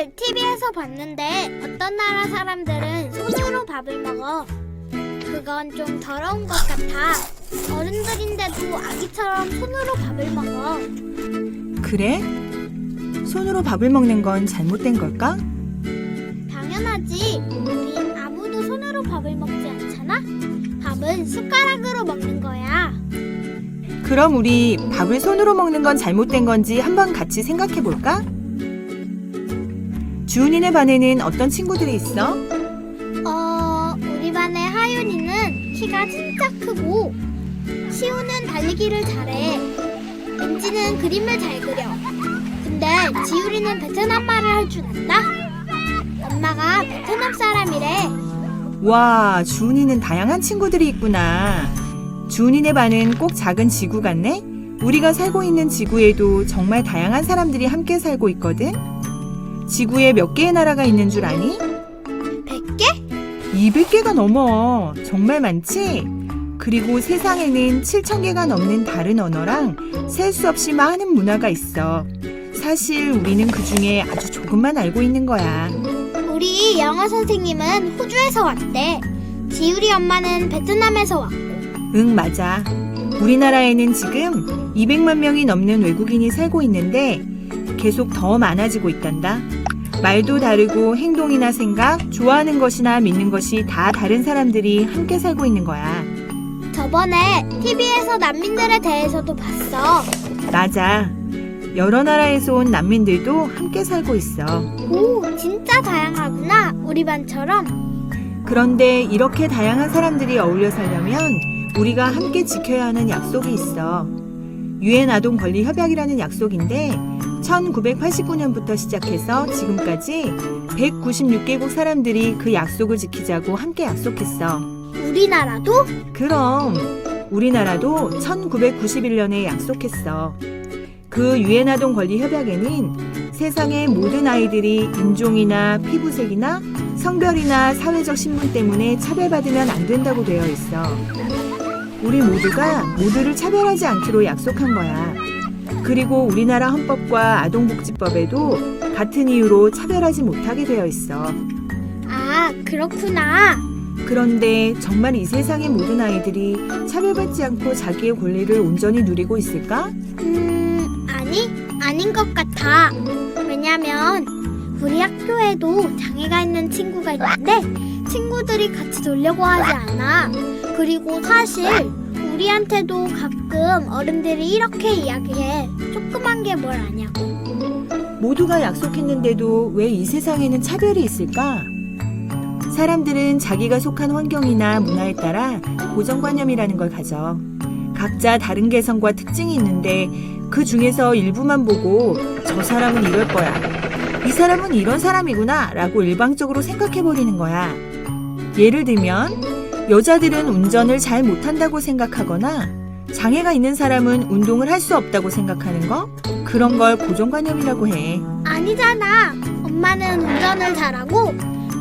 오늘 TV에서 봤는데 어떤 나라 사람들은 손으로 밥을 먹어. 그건 좀 더러운 것 같아. 어른들인데도 아기처럼 손으로 밥을 먹어. 그래? 손으로 밥을 먹는 건 잘못된 걸까? 당연하지. 우린 아무도 손으로 밥을 먹지 않잖아. 밥은 숟가락으로 먹는 거야. 그럼 우리 밥을 손으로 먹는 건 잘못된 건지 한번 같이 생각해 볼까? 주은이네 반에는 어떤 친구들이 있어? 우리 반의 하윤이는 키가 진짜 크고, 시우는 달리기를 잘해. 은지는 그림을 잘 그려. 근데 지우리는 베트남 말을 할 줄 안다. 엄마가 베트남 사람이래. 와, 주은이는 다양한 친구들이 있구나. 주은이네 반은 꼭 작은 지구 같네? 우리가 살고 있는 지구에도 정말 다양한 사람들이 함께 살고 있거든? 지구에 몇 개의 나라가 있는 줄 아니? 100개? 200개가 넘어. 정말 많지? 그리고 세상에는 7,000개가 넘는 다른 언어랑 셀 수 없이 많은 문화가 있어. 사실 우리는 그 중에 아주 조금만 알고 있는 거야. 우리 영어 선생님은 호주에서 왔대. 지우리 엄마는 베트남에서 왔고. 응, 맞아. 우리나라에는 지금 200만 명이 넘는 외국인이 살고 있는데 계속 더 많아지고 있단다. 말도 다르고 행동이나 생각, 좋아하는 것이나 믿는 것이 다 다른 사람들이 함께 살고 있는 거야. 저번에 TV에서 난민들에 대해서도 봤어. 맞아. 여러 나라에서 온 난민들도 함께 살고 있어. 오, 진짜 다양하구나. 우리 반처럼. 그런데 이렇게 다양한 사람들이 어울려 살려면 우리가 함께 지켜야 하는 약속이 있어. 유엔 아동 권리 협약이라는 약속인데 1989년부터 시작해서 지금까지 196개국 사람들이 그 약속을 지키자고 함께 약속했어. 우리나라도? 그럼 우리나라도 1991년에 약속했어. 그 유엔 아동 권리 협약에는 세상의 모든 아이들이 인종이나 피부색이나 성별이나 사회적 신분 때문에 차별받으면 안 된다고 되어 있어. 우리 모두가 모두를 차별하지 않기로 약속한 거야. 그리고 우리나라 헌법과 아동복지법에도 같은 이유로 차별하지 못하게 되어 있어. 아, 그렇구나. 그런데 정말 이 세상의 모든 아이들이 차별받지 않고 자기의 권리를 온전히 누리고 있을까? 아닌 것 같아. 왜냐면 우리 학교에도 장애가 있는 친구가 있는데 친구들이 같이 놀려고 하지 않아. 그리고 사실 우리한테도 가끔 어른들이 이렇게 이야기해. 조그만 게 뭘 아냐고. 모두가 약속했는데도 왜 이 세상에는 차별이 있을까? 사람들은 자기가 속한 환경이나 문화에 따라 고정관념이라는 걸 가져. 각자 다른 개성과 특징이 있는데 그 중에서 일부만 보고 저 사람은 이럴 거야. 이 사람은 이런 사람이구나 라고 일방적으로 생각해버리는 거야. 예를 들면 여자들은 운전을 잘 못한다고 생각하거나 장애가 있는 사람은 운동을 할 수 없다고 생각하는 거? 그런 걸 고정관념이라고 해. 아니잖아. 엄마는 운전을 잘하고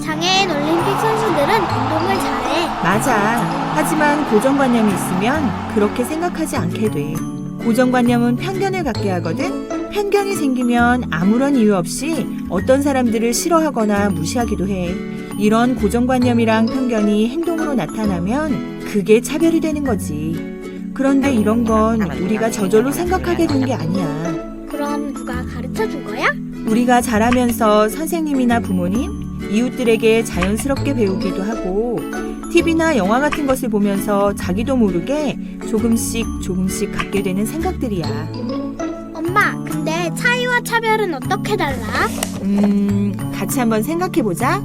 장애인 올림픽 선수들은 운동을 잘해. 맞아. 하지만 고정관념이 있으면 그렇게 생각하지 않게 돼. 고정관념은 편견을 갖게 하거든. 편견이 생기면 아무런 이유 없이 어떤 사람들을 싫어하거나 무시하기도 해. 이런 고정관념이랑 편견이 행동으로 나타나면 그게 차별이 되는 거지. 그런데 이런 건 우리가 저절로 생각하게 된 게 아니야. 그럼 누가 가르쳐 준 거야? 우리가 자라면서 선생님이나 부모님, 이웃들에게 자연스럽게 배우기도 하고 TV나 영화 같은 것을 보면서 자기도 모르게 조금씩 갖게 되는 생각들이야. 엄마, 근데 차이와 차별은 어떻게 달라? 같이 한번 생각해보자.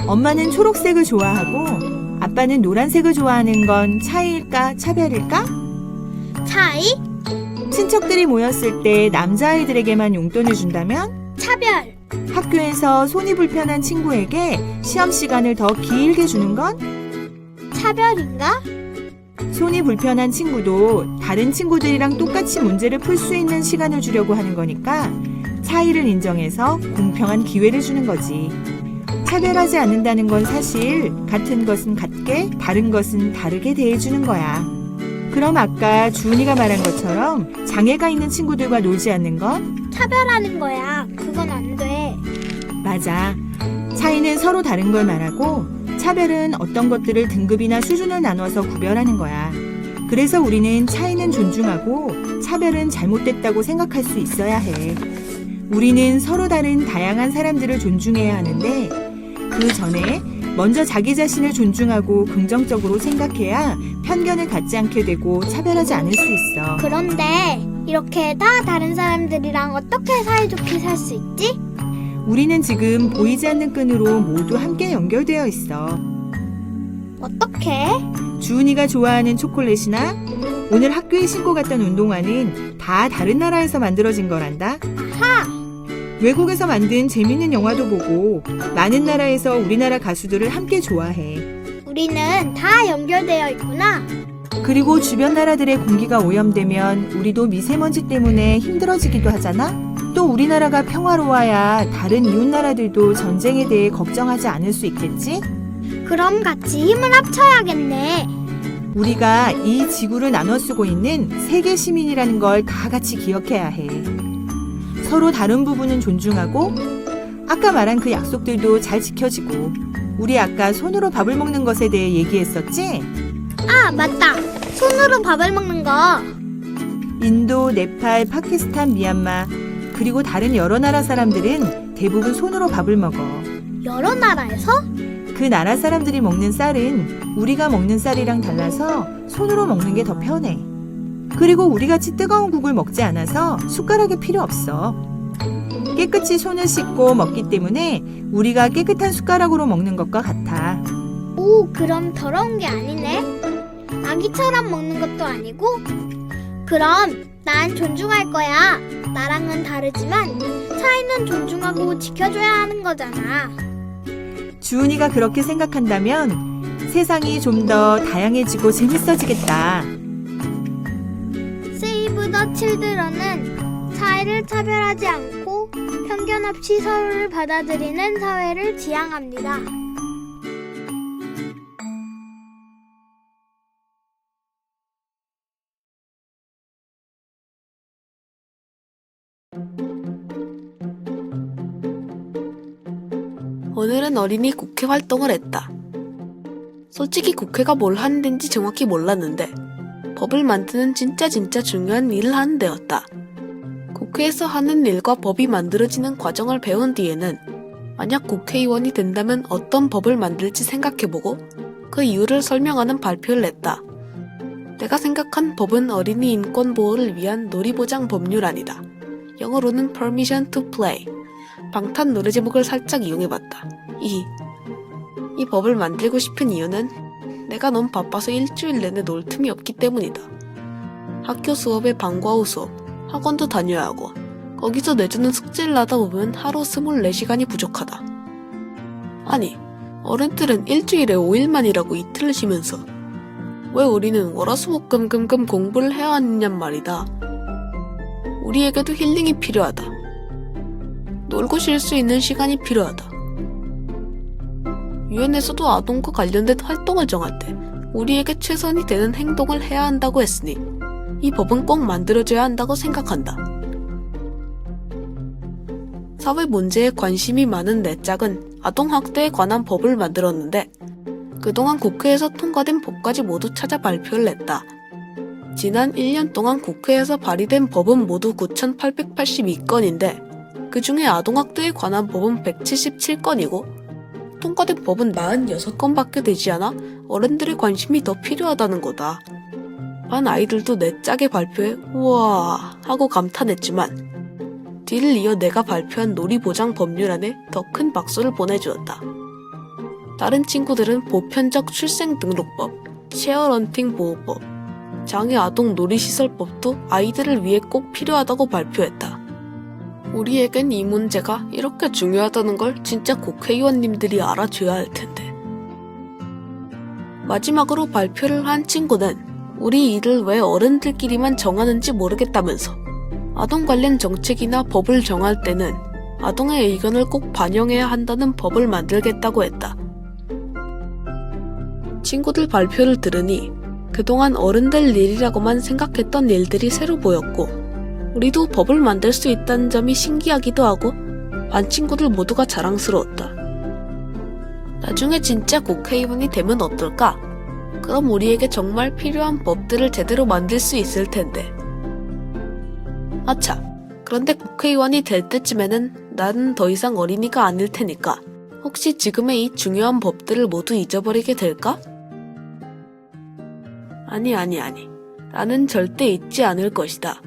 엄마는 초록색을 좋아하고 아빠는 노란색을 좋아하는 건 차이일까 차별일까? 차이? 친척들이 모였을 때 남자아이들에게만 용돈을 준다면? 차별. 학교에서 손이 불편한 친구에게 시험 시간을 더 길게 주는 건? 차별인가? 손이 불편한 친구도 다른 친구들이랑 똑같이 문제를 풀 수 있는 시간을 주려고 하는 거니까 차이를 인정해서 공평한 기회를 주는 거지. 차별하지 않는다는 건 사실 같은 것은 같게, 다른 것은 다르게 대해주는 거야. 그럼 아까 주은이가 말한 것처럼 장애가 있는 친구들과 놀지 않는 건? 차별하는 거야. 그건 안 돼. 맞아. 차이는 서로 다른 걸 말하고 차별은 어떤 것들을 등급이나 수준을 나눠서 구별하는 거야. 그래서 우리는 차이는 존중하고 차별은 잘못됐다고 생각할 수 있어야 해. 우리는 서로 다른 다양한 사람들을 존중해야 하는데 그 전에 먼저 자기 자신을 존중하고 긍정적으로 생각해야 편견을 갖지 않게 되고 차별하지 않을 수 있어. 그런데 이렇게 다 다른 사람들이랑 어떻게 사이좋게 살 수 있지? 우리는 지금 보이지 않는 끈으로 모두 함께 연결되어 있어. 어떻게? 주은이가 좋아하는 초콜릿이나 오늘 학교에 신고 갔던 운동화는 다 다른 나라에서 만들어진 거란다. 아하! 외국에서 만든 재밌는 영화도 보고 많은 나라에서 우리나라 가수들을 함께 좋아해. 우리는 다 연결되어 있구나. 그리고 주변 나라들의 공기가 오염되면 우리도 미세먼지 때문에 힘들어지기도 하잖아? 또 우리나라가 평화로워야 다른 이웃 나라들도 전쟁에 대해 걱정하지 않을 수 있겠지? 그럼 같이 힘을 합쳐야겠네. 우리가 이 지구를 나눠 쓰고 있는 세계 시민이라는 걸 다 같이 기억해야 해. 서로 다른 부분은 존중하고 아까 말한 그 약속들도 잘 지켜지고 우리 아까 손으로 밥을 먹는 것에 대해 얘기했었지? 아, 맞다. 손으로 밥을 먹는 거. 인도, 네팔, 파키스탄, 미얀마 그리고 다른 여러 나라 사람들은 대부분 손으로 밥을 먹어. 여러 나라에서? 그 나라 사람들이 먹는 쌀은 우리가 먹는 쌀이랑 달라서 손으로 먹는 게 더 편해. 그리고 우리같이 뜨거운 국을 먹지 않아서 숟가락이 필요 없어. 깨끗이 손을 씻고 먹기 때문에 우리가 깨끗한 숟가락으로 먹는 것과 같아. 오, 그럼 더러운 게 아니네. 아기처럼 먹는 것도 아니고? 그럼 난 존중할 거야. 나랑은 다르지만 차이는 존중하고 지켜줘야 하는 거잖아. 주은이가 그렇게 생각한다면 세상이 좀 더 다양해지고 재밌어지겠다. 세이브 더 칠드런은 차이를 차별하지 않고 편견 없이 서로를 받아들이는 사회를 지향합니다. 오늘은 어린이 국회 활동을 했다. 솔직히 국회가 뭘 하는 데인지 정확히 몰랐는데 법을 만드는 진짜 중요한 일을 하는 데였다. 국회에서 하는 일과 법이 만들어지는 과정을 배운 뒤에는 만약 국회의원이 된다면 어떤 법을 만들지 생각해보고 그 이유를 설명하는 발표를 했다. 내가 생각한 법은 어린이 인권 보호를 위한 놀이보장 법률안이다. 영어로는 Permission to Play. 방탄 노래 제목을 살짝 이용해봤다. 이 법을 만들고 싶은 이유는 내가 너무 바빠서 일주일 내내 놀 틈이 없기 때문이다. 학교 수업에 방과 후 수업, 학원도 다녀야 하고 거기서 내주는 숙제를 하다 보면 하루 24시간이 부족하다. 아니, 어른들은 일주일에 5일만 일하고 이틀을 쉬면서 왜 우리는 월화수목금금금 공부를 해야 하느냔 말이다. 우리에게도 힐링이 필요하다. 놀고 쉴 수 있는 시간이 필요하다. 유엔에서도 아동과 관련된 활동을 정할 때 우리에게 최선이 되는 행동을 해야 한다고 했으니 이 법은 꼭 만들어져야 한다고 생각한다. 사회 문제에 관심이 많은 내 짝은 아동학대에 관한 법을 만들었는데 그동안 국회에서 통과된 법까지 모두 찾아 발표를 했다. 지난 1년 동안 국회에서 발의된 법은 모두 9,882건인데 그 중에 아동학대에 관한 법은 177건이고 통과된 법은 46건밖에 되지 않아 어른들의 관심이 더 필요하다는 거다. 반 아이들도 내 짝의 발표에 우와 하고 감탄했지만 뒤를 이어 내가 발표한 놀이보장 법률안에 더 큰 박수를 보내주었다. 다른 친구들은 보편적 출생등록법, 쉐어런팅 보호법, 장애 아동 놀이시설법도 아이들을 위해 꼭 필요하다고 발표했다. 우리에겐 이 문제가 이렇게 중요하다는 걸 진짜 국회의원님들이 알아줘야 할 텐데. 마지막으로 발표를 한 친구는 우리 일을 왜 어른들끼리만 정하는지 모르겠다면서 아동 관련 정책이나 법을 정할 때는 아동의 의견을 꼭 반영해야 한다는 법을 만들겠다고 했다. 친구들 발표를 들으니 그동안 어른들 일이라고만 생각했던 일들이 새로 보였고 우리도 법을 만들 수 있다는 점이 신기하기도 하고 반 친구들 모두가 자랑스러웠다. 나중에 진짜 국회의원이 되면 어떨까? 그럼 우리에게 정말 필요한 법들을 제대로 만들 수 있을 텐데. 아차, 그런데 국회의원이 될 때쯤에는 나는 더 이상 어린이가 아닐 테니까 혹시 지금의 이 중요한 법들을 모두 잊어버리게 될까? 아니. 나는 절대 잊지 않을 것이다.